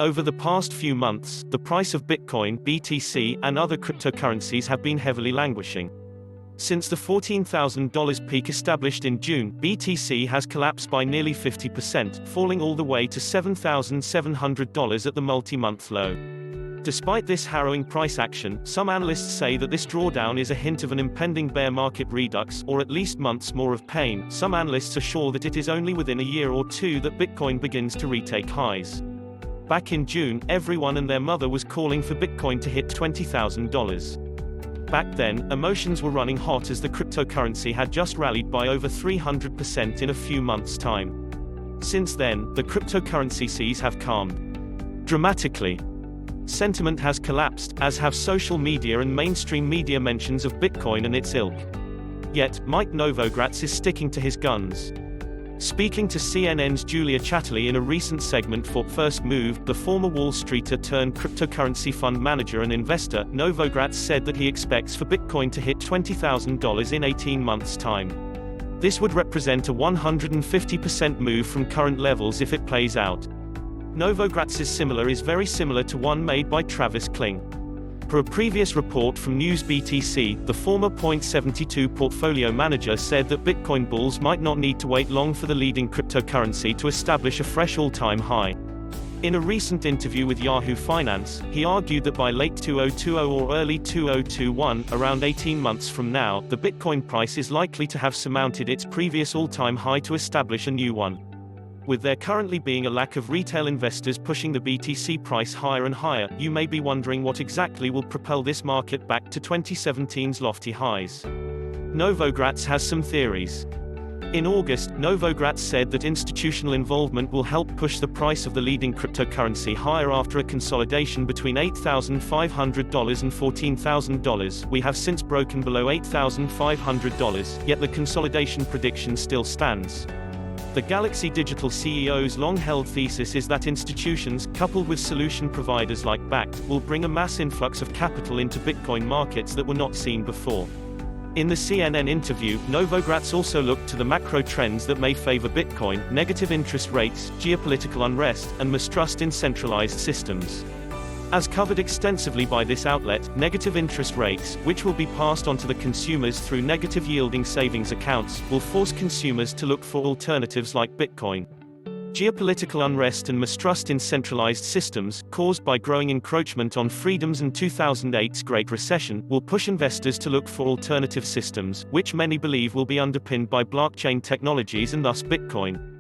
Over the past few months, the price of Bitcoin, BTC, and other cryptocurrencies have been heavily languishing. Since the $14,000 peak established in June, BTC has collapsed by nearly 50%, falling all the way to $7,700 at the multi-month low. Despite this harrowing price action, some analysts say that this drawdown is a hint of an impending bear market redux, or at least months more of pain. Some analysts are sure that it is only within a year or two that Bitcoin begins to retake highs. Back in June, everyone and their mother was calling for Bitcoin to hit $20,000. Back then, emotions were running hot as the cryptocurrency had just rallied by over 300% in a few months' time. Since then, the cryptocurrency seas have calmed dramatically. Sentiment has collapsed, as have social media and mainstream media mentions of Bitcoin and its ilk. Yet, Mike Novogratz is sticking to his guns. Speaking to CNN's Julia Chatterley in a recent segment for First Move, the former Wall Streeter turned cryptocurrency fund manager and investor, Novogratz said that he expects for Bitcoin to hit $20,000 in 18 months' time. This would represent a 150% move from current levels if it plays out. Novogratz's similar is very similar to one made by Travis Kling. Per a previous report from NewsBTC, the former Point72 portfolio manager said that Bitcoin bulls might not need to wait long for the leading cryptocurrency to establish a fresh all-time high. In a recent interview with Yahoo Finance, he argued that by late 2020 or early 2021, around 18 months from now, the Bitcoin price is likely to have surmounted its previous all-time high to establish a new one. With there currently being a lack of retail investors pushing the BTC price higher and higher, you may be wondering what exactly will propel this market back to 2017's lofty highs. Novogratz has some theories. In August, Novogratz said that institutional involvement will help push the price of the leading cryptocurrency higher after a consolidation between $8,500 and $14,000. We have since broken below $8,500, yet the consolidation prediction still stands. The Galaxy Digital CEO's long-held thesis is that institutions, coupled with solution providers like Bakkt, will bring a mass influx of capital into Bitcoin markets that were not seen before. In the CNN interview, Novogratz also looked to the macro trends that may favor Bitcoin: negative interest rates, geopolitical unrest, and mistrust in centralized systems. As covered extensively by this outlet, negative interest rates, which will be passed on to the consumers through negative yielding savings accounts, will force consumers to look for alternatives like Bitcoin. Geopolitical unrest and mistrust in centralized systems, caused by growing encroachment on freedoms and 2008's Great Recession, will push investors to look for alternative systems, which many believe will be underpinned by blockchain technologies and thus Bitcoin.